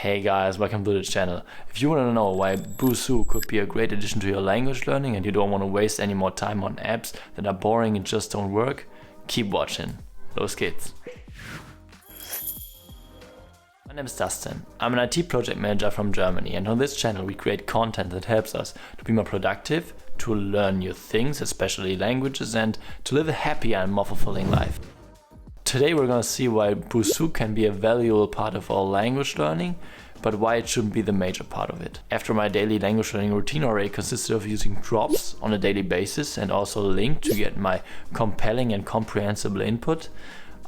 Hey guys, welcome to the channel. If you want to know why Busuu could be a great addition to your language learning and you don't want to waste any more time on apps that are boring and just don't work, keep watching. Los geht's. My name is Dustin. I'm an IT project manager from Germany, and on this channel we create content that helps us to be more productive, to learn new things, especially languages, and to live a happier and more fulfilling life. Today we're going to see why Busuu can be a valuable part of our language learning, but why it shouldn't be the major part of it. After my daily language learning routine already consisted of using drops on a daily basis and also Lingq to get my compelling and comprehensible input,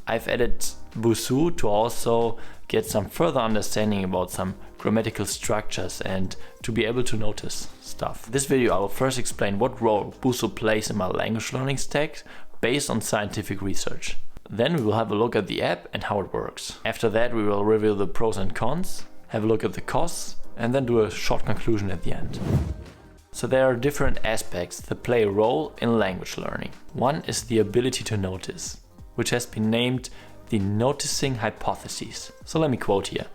I've added Busuu to also get some further understanding about some grammatical structures and to be able to notice stuff. In this video I will first explain what role Busuu plays in my language learning stack based on scientific research. Then we will have a look at the app and how it works. After that we will review the pros and cons, have a look at the costs, and then do a short conclusion at the end. So there are different aspects that play a role in language learning. One is the ability to notice, which has been named the noticing hypothesis. So let me quote here.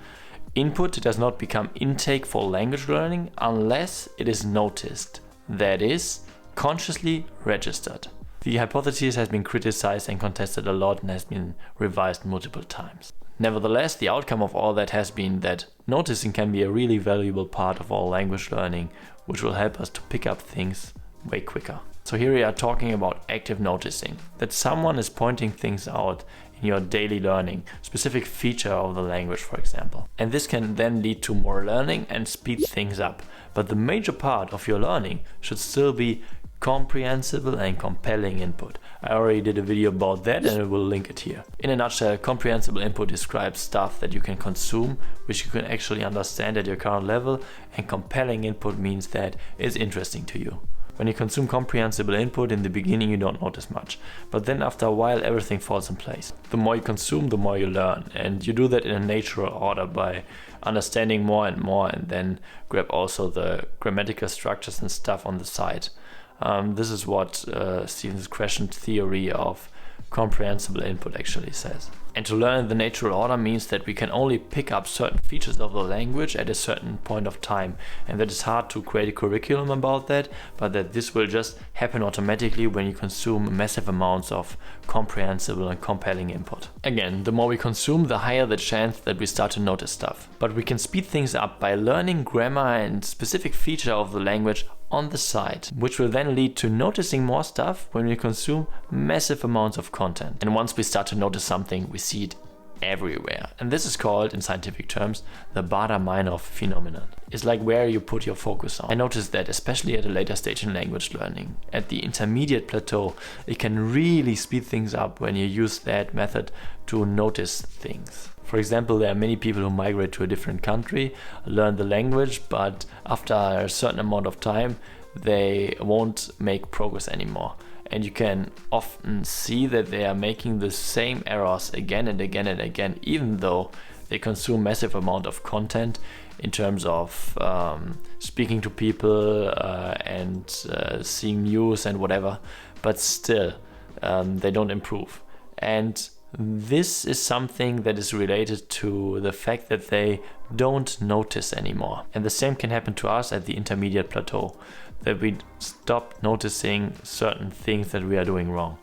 Input does not become intake for language learning unless it is noticed, that is, consciously registered. The hypothesis has been criticized and contested a lot and has been revised multiple times. Nevertheless, the outcome of all that has been that noticing can be a really valuable part of our language learning, which will help us to pick up things way quicker. So here we are talking about active noticing, that someone is pointing things out in your daily learning, specific feature of the language, for example. And this can then lead to more learning and speed things up. But the major part of your learning should still be comprehensible and compelling input. I already did a video about that and I will link it here. In a nutshell, comprehensible input describes stuff that you can consume, which you can actually understand at your current level, and compelling input means that it's interesting to you. When you consume comprehensible input, in the beginning you don't notice much, but then after a while everything falls in place. The more you consume, the more you learn, and you do that in a natural order by understanding more and then grab also the grammatical structures and stuff on the side. This is what Stephen's question theory of comprehensible input actually says. And to learn in the natural order means that we can only pick up certain features of the language at a certain point of time, and that it's hard to create a curriculum about that, but that this will just happen automatically when you consume massive amounts of comprehensible and compelling input. Again, the more we consume, the higher the chance that we start to notice stuff. But we can speed things up by learning grammar and specific feature of the language on the side, which will then lead to noticing more stuff when we consume massive amounts of content. And once we start to notice something, we see it everywhere. And this is called, in scientific terms, the baader-meinhof phenomenon. It's like where you put your focus on. I noticed that especially at a later stage in language learning, at the intermediate plateau, it can really speed things up when you use that method to notice things. For example, there are many people who migrate to a different country, learn the language, but after a certain amount of time, they won't make progress anymore. And you can often see that they are making the same errors again and again and again, even though they consume massive amount of content in terms of speaking to people and seeing news and whatever, but still they don't improve. And this is something that is related to the fact that they don't notice anymore. And the same can happen to us at the intermediate plateau, that we stop noticing certain things that we are doing wrong.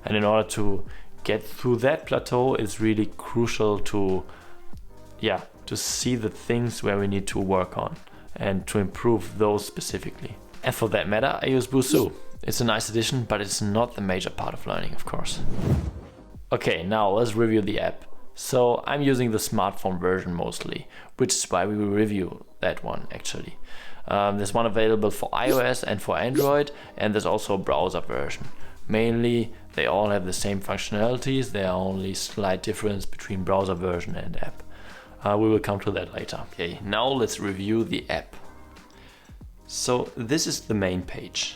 And in order to get through that plateau, it's really crucial to see the things where we need to work on and to improve those specifically. And for that matter, I use Busuu. It's a nice addition, but it's not the major part of learning, of course. Okay, now let's review the app. So I'm using the smartphone version mostly, which is why we will review that one actually. There's one available for iOS and for Android, and there's also a browser version. Mainly, they all have the same functionalities, there are only slight difference between browser version and app. We will come to that later. Okay, now let's review the app. So this is the main page.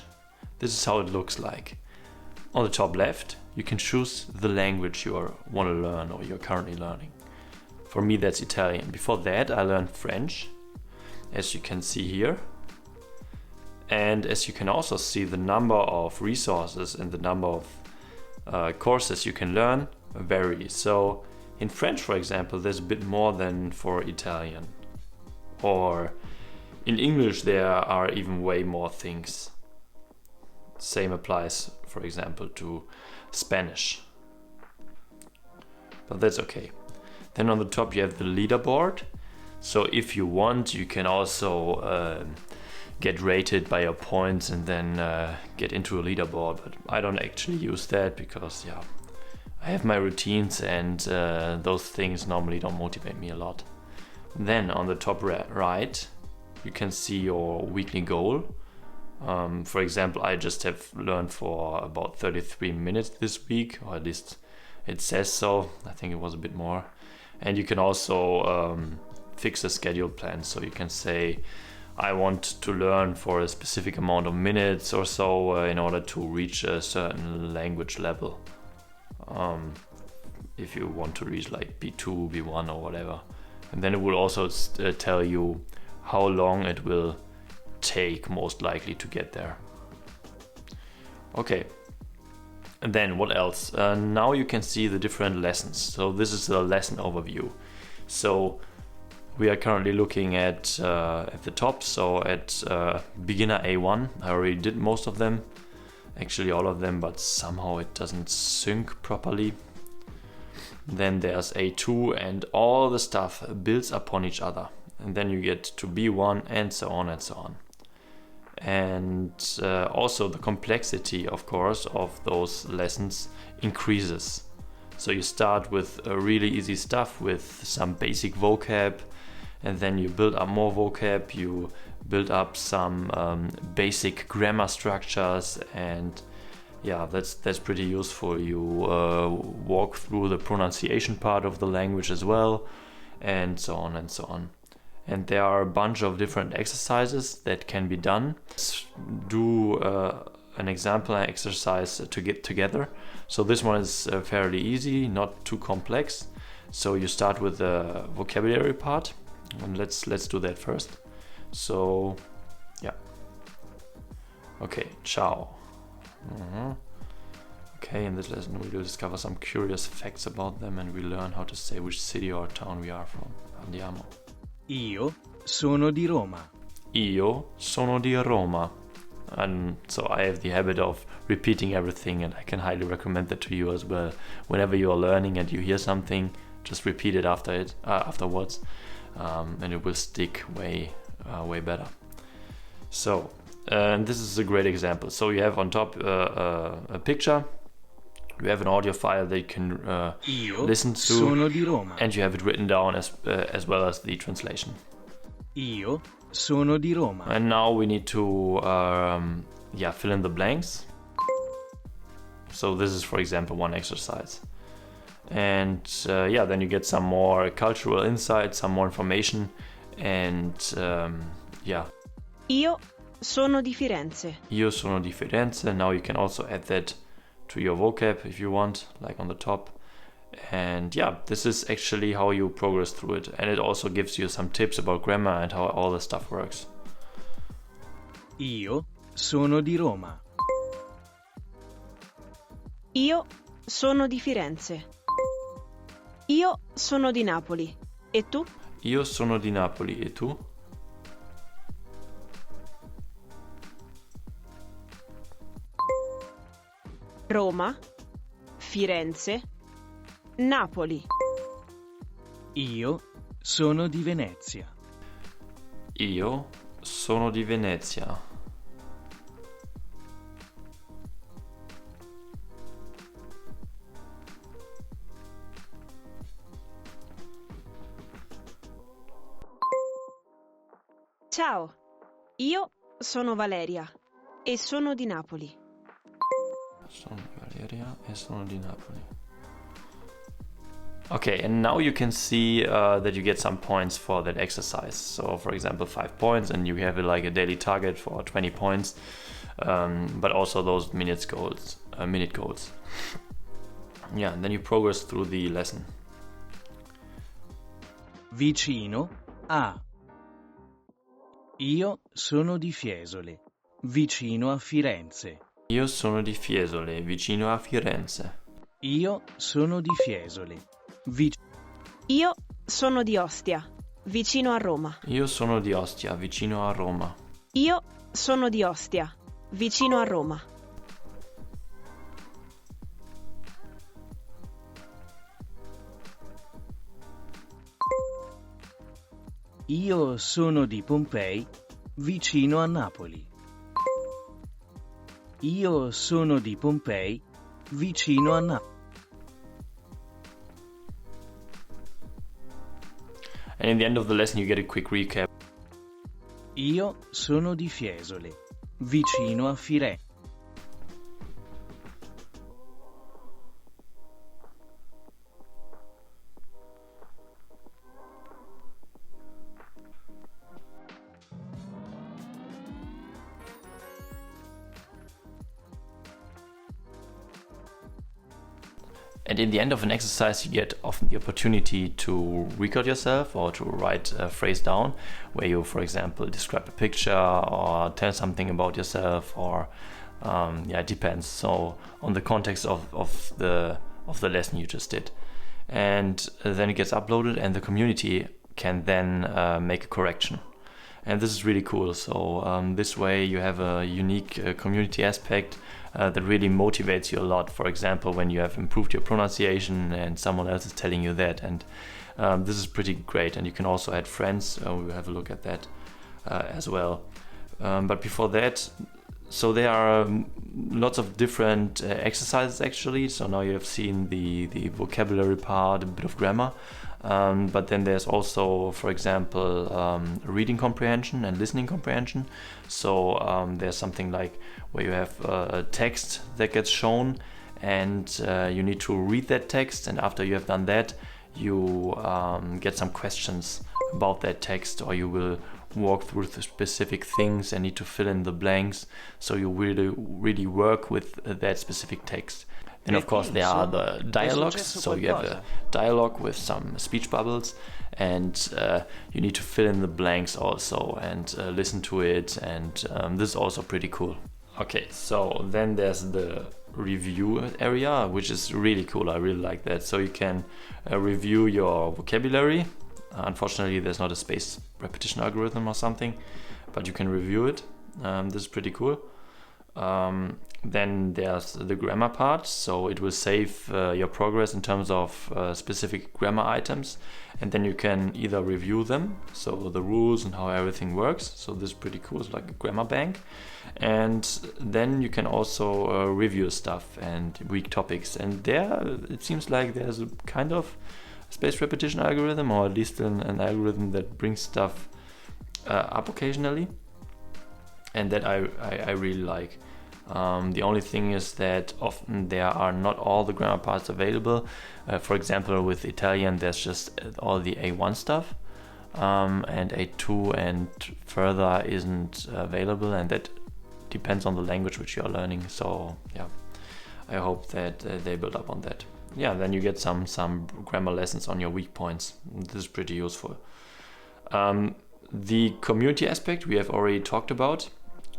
This is how it looks like. On the top left, you can choose the language you want to learn or you're currently learning. For me, that's Italian. Before that, I learned French, as you can see here. And as you can also see, the number of resources and the number of courses you can learn vary. So in French, for example, there's a bit more than for Italian. Or in English there are even way more things. Same applies, for example, to Spanish. But that's okay. Then on the top you have the leaderboard. So if you want, you can also get rated by your points and then get into a leaderboard. But I don't actually use that because I have my routines and those things normally don't motivate me a lot. Then on the top right, you can see your weekly goal. For example, I just have learned for about 33 minutes this week, or at least it says so. I think it was a bit more. And you can also fix a schedule plan. So you can say, I want to learn for a specific amount of minutes or so in order to reach a certain language level. If you want to reach like B2, B1 or whatever. And then it will also tell you how long it will take most likely to get there. Okay, and then what else? Now you can see the different lessons. So this is the lesson overview. So we are currently looking at the top, so at beginner A1. I already did most of them, actually all of them, but somehow it doesn't sync properly. Then there's A2 and all the stuff builds upon each other. And then you get to B1 and so on and so on. And also the complexity, of course, of those lessons increases. So you start with really easy stuff with some basic vocab, and then you build up more vocab, you build up some basic grammar structures, and that's pretty useful. You walk through the pronunciation part of the language as well, and so on and so on. And there are a bunch of different exercises that can be done. Let's do an example exercise to get together. So this one is fairly easy, not too complex. So you start with the vocabulary part, and let's do that first. So okay, ciao. Okay, in this lesson we will discover some curious facts about them, and we learn how to say which city or town we are from. Andiamo. Io sono di Roma. Io sono di Roma. And so I have the habit of repeating everything, and I can highly recommend that to you as well. Whenever you are learning and you hear something, just repeat it afterwards, and it will stick way better. So, and this is a great example. So you have on top a picture. You have an audio file that you can listen to, sono di Roma. and you have it written down as well as the translation. Io sono di Roma. And now we need to fill in the blanks. So this is, for example, one exercise. And then you get some more cultural insights, some more information, and Io sono di Firenze. Io sono di Firenze. Now you can also add that to your vocab if you want, like on the top. And this is actually how you progress through it. And it also gives you some tips about grammar and how all the stuff works. Io sono di Roma. Io sono di Firenze. Io sono di Napoli. E tu? Io sono di Napoli. E tu? Roma, Firenze, Napoli. Io sono di Venezia. Io sono di Venezia. Ciao, io sono Valeria e sono di Napoli. Sono Valeria e sono di Napoli. Okay, and now you can see that you get some points for that exercise. So, for example, 5 points, and you have like a daily target for 20 points, but also those minute goals. Yeah, and then you progress through the lesson. Vicino a. Io sono di Fiesole, vicino a Firenze. Io sono di Fiesole, vicino a Firenze. Io sono di Fiesole. Io sono di Ostia, vicino a Roma. Io sono di Ostia, vicino a Roma. Io sono di Ostia, vicino a Roma. Io sono di Pompei, vicino a Napoli. Io sono di Pompei, vicino a Napoli. And in the end of the lesson you get a quick recap. Io sono di Fiesole, vicino a Firenze. And in the end of an exercise, you get often the opportunity to record yourself or to write a phrase down where you, for example, describe a picture or tell something about yourself or it depends. So on the context of the lesson you just did. And then it gets uploaded and the community can then make a correction. And this is really cool. So this way you have a unique community aspect that really motivates you a lot. For example, when you have improved your pronunciation and someone else is telling you that. And this is pretty great. And you can also add friends. We will have a look at that as well. But before that, so there are lots of different exercises actually. So now you have seen the vocabulary part, a bit of grammar. But then there's also, for example, reading comprehension and listening comprehension. So there's something like where you have a text that gets shown and you need to read that text. And after you have done that, you get some questions about that text, or you will walk through the specific things and need to fill in the blanks. So you really work with that specific text. And of course there are the dialogues, so you have a dialogue with some speech bubbles and you need to fill in the blanks also and listen to it, and this is also pretty cool. Okay, so then there's the review area, which is really cool. I really like that. So you can review your vocabulary. Unfortunately there's not a spaced repetition algorithm or something, but you can review it. This is pretty cool. Then there's the grammar part, so it will save your progress in terms of specific grammar items, and then you can either review them, so the rules and how everything works. So this is pretty cool. It's like a grammar bank. And then you can also review stuff and weak topics, and there it seems like there's a kind of spaced repetition algorithm, or at least an algorithm that brings stuff up occasionally, and that I really like. The only thing is that often there are not all the grammar parts available. For example, with Italian, there's just all the A1 stuff, and A2 and further isn't available, and that depends on the language which you are learning. So yeah, I hope that they build up on that. Yeah, then you get some grammar lessons on your weak points. This is pretty useful. The community aspect we have already talked about.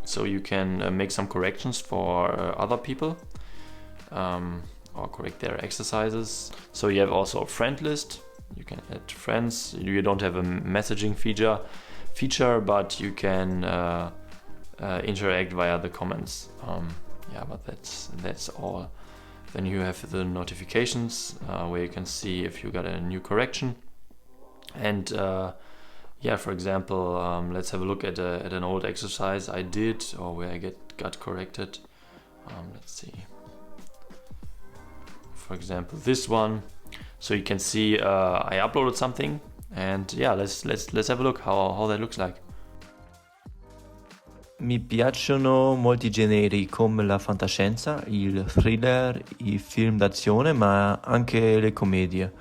So you can make some corrections for other people or correct their exercises. So you have also a friend list. You can add friends. You don't have a messaging feature, but you can interact via the comments. But that's all. Then you have the notifications where you can see if you got a new correction. And for example, let's have a look at an old exercise I did, or where I got corrected. Let's see. For example, this one. So you can see I uploaded something, and let's have a look how that looks like. Mi piacciono molti generi come la fantascienza, il thriller, i film d'azione, ma anche le commedie.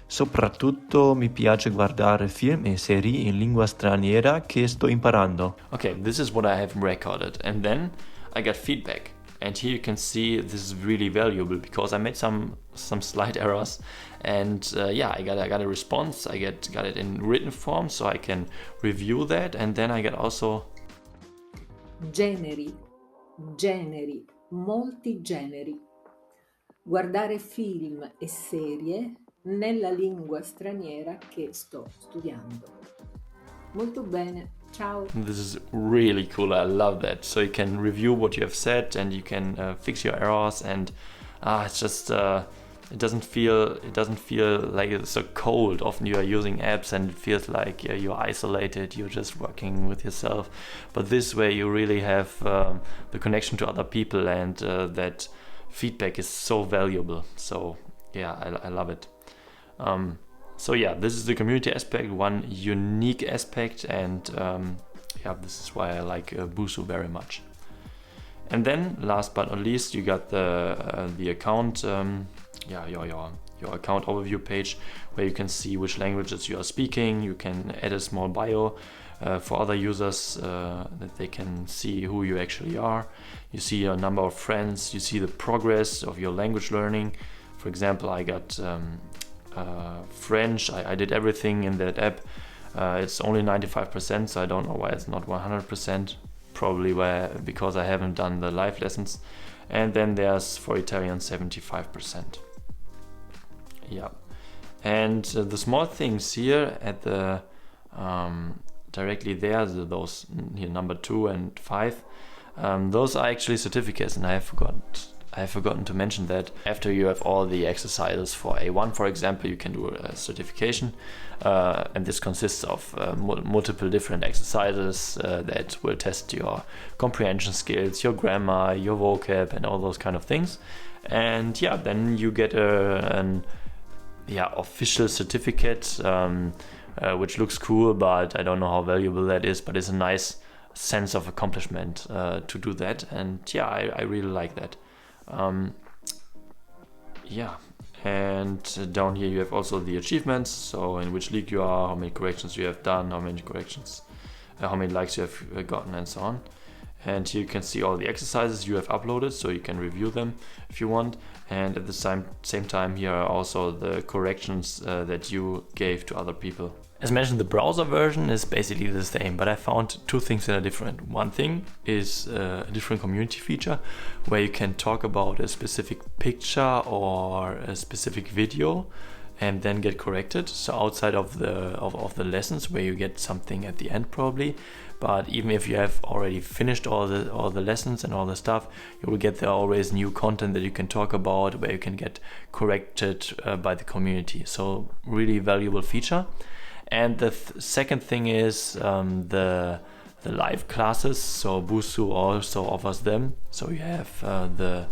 Soprattutto mi piace guardare film e serie in lingua straniera che sto imparando. Okay, this is what I have recorded, and then I got feedback. And here you can see this is really valuable because I made some slight errors, and I got a response. I got it in written form, so I can review that, and then I got also generi, molti generi. Guardare film e serie nella lingua straniera che sto studiando. Molto bene, ciao! This is really cool. I love that. So you can review what you have said and you can fix your errors, and it's just it doesn't feel like it's so cold. Often you are using apps and it feels like you're isolated, you're just working with yourself. But this way you really have the connection to other people, and that feedback is so valuable. So yeah, I love it. So yeah, this is the community aspect, one unique aspect, and this is why I like Busuu very much. And then last but not least, you got the account, your account overview page, where you can see which languages you are speaking. You can add a small bio for other users that they can see who you actually are. You see your number of friends, you see the progress of your language learning. For example, I got French. I did everything in that app. It's only 95%, so I don't know why it's not 100%. Probably because I haven't done the live lessons. And then there's for Italian 75%. Yeah, and the small things here at the directly there, those here number 2 and 5, those are actually certificates, and I have forgotten to mention that after you have all the exercises for A1, for example, you can do a certification, and this consists of multiple different exercises that will test your comprehension skills, your grammar, your vocab, and all those kind of things. And yeah, then you get an official certificate, which looks cool, but I don't know how valuable that is, but it's a nice sense of accomplishment to do that. And yeah, I really like that. And down here you have also the achievements, so in which league you are, how many corrections you have done, how many likes you have gotten, and so on. And here you can see all the exercises you have uploaded, so you can review them if you want. And at the same time, here are also the corrections that you gave to other people. As mentioned, the browser version is basically the same, but I found two things that are different. One thing is a different community feature where you can talk about a specific picture or a specific video and then get corrected. So outside of the lessons, where you get something at the end probably, but even if you have already finished all the lessons and all the stuff, you will get there always new content that you can talk about, where you can get corrected by the community. So really valuable feature. And the second thing is the live classes. So Busuu also offers them. So you have the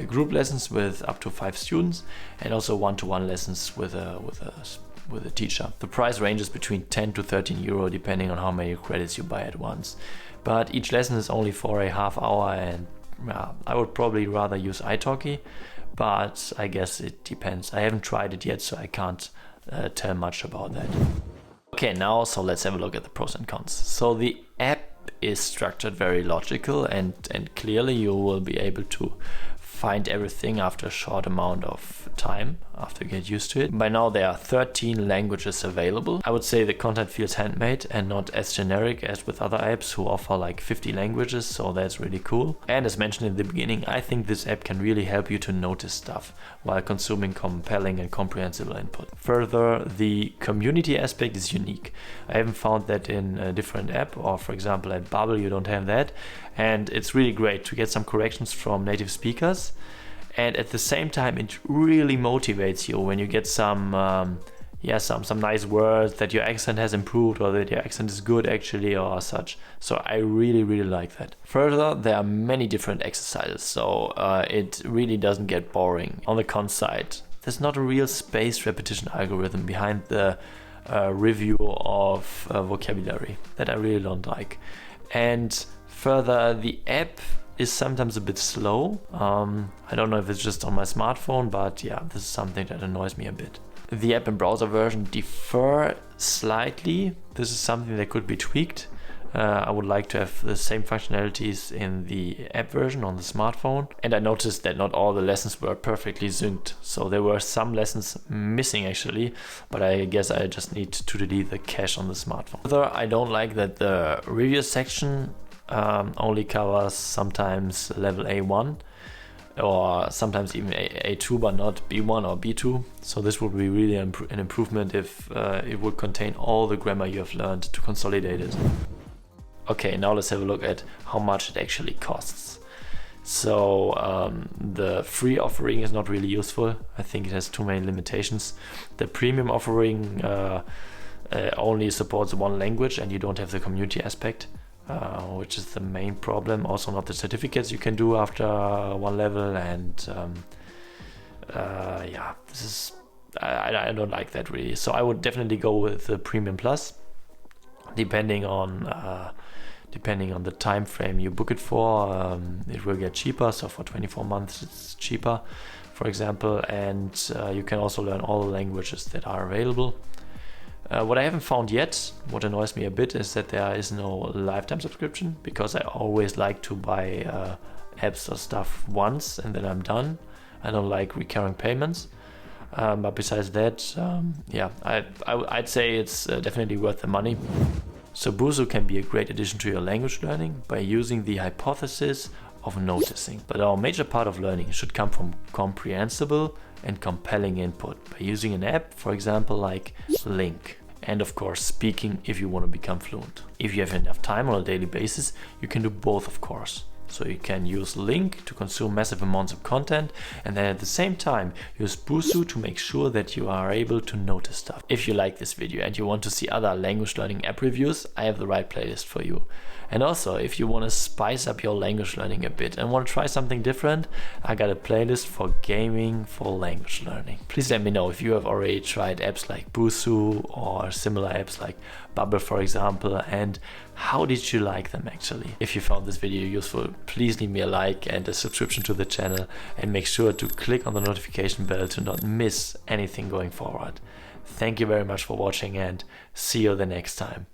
group lessons with up to 5 students, and also one-to-one lessons with a teacher. The price ranges between 10 to 13 euro depending on how many credits you buy at once. But each lesson is only for a half hour, and I would probably rather use italki, but I guess it depends. I haven't tried it yet, so I can't tell much about that. Okay, now so let's have a look at the pros and cons. So the app is structured very logical, and clearly you will be able to find everything after a short amount of time, after you get used to it. By now there are 13 languages available. I would say the content feels handmade and not as generic as with other apps who offer like 50 languages, so that's really cool. And as mentioned in the beginning, I think this app can really help you to notice stuff while consuming compelling and comprehensible input. Further, the community aspect is unique. I haven't found that in a different app, or for example at Bubble you don't have that, and it's really great to get some corrections from native speakers. And at the same time, it really motivates you when you get some nice words, that your accent has improved or that your accent is good actually or such. So I really like that. Further, there are many different exercises, so it really doesn't get boring. On the con side, there's not a real spaced repetition algorithm behind the review of vocabulary that I really don't like. And further, the app is sometimes a bit slow. I don't know if it's just on my smartphone, but yeah, this is something that annoys me a bit. The app and browser version differ slightly. This is something that could be tweaked. I would like to have the same functionalities in the app version on the smartphone. And I noticed that not all the lessons were perfectly synced. So there were some lessons missing actually, but I guess I just need to delete the cache on the smartphone. Further, I don't like that the review section only covers sometimes level A1. or sometimes even A2 but not B1 or B2. So this would be really an improvement if it would contain all the grammar you have learned to consolidate it. Okay, now let's have a look at how much it actually costs. So the free offering is not really useful. I think it has too many limitations. The premium offering only supports one language and you don't have the community aspect, which is the main problem. Also not the certificates you can do after one level, and yeah, this is I don't like that really. So I would definitely go with the Premium Plus, depending on the time frame you book it for. It will get cheaper. So for 24 months it's cheaper, for example, and you can also learn all the languages that are available. What I haven't found yet, what annoys me a bit, is that there is no lifetime subscription, because I always like to buy apps or stuff once and then I'm done. I don't like recurring payments. But besides that, yeah, I'd say it's definitely worth the money. So Busuu can be a great addition to your language learning by using the hypothesis of noticing. But our major part of learning should come from comprehensible and compelling input by using an app, for example, like Lingq. And of course, speaking if you want to become fluent. If you have enough time on a daily basis, you can do both, of course. So you can use Lingq to consume massive amounts of content, and then at the same time use Busuu to make sure that you are able to notice stuff. If you like this video and you want to see other language learning app reviews, I have the right playlist for you. And also, if you want to spice up your language learning a bit and want to try something different, I got a playlist for gaming for language learning. Please let me know if you have already tried apps like Busuu or similar apps like Bubble, for example, and how did you like them actually? If you found this video useful, please leave me a like and a subscription to the channel, and make sure to click on the notification bell to not miss anything going forward. Thank you very much for watching, and see you the next time.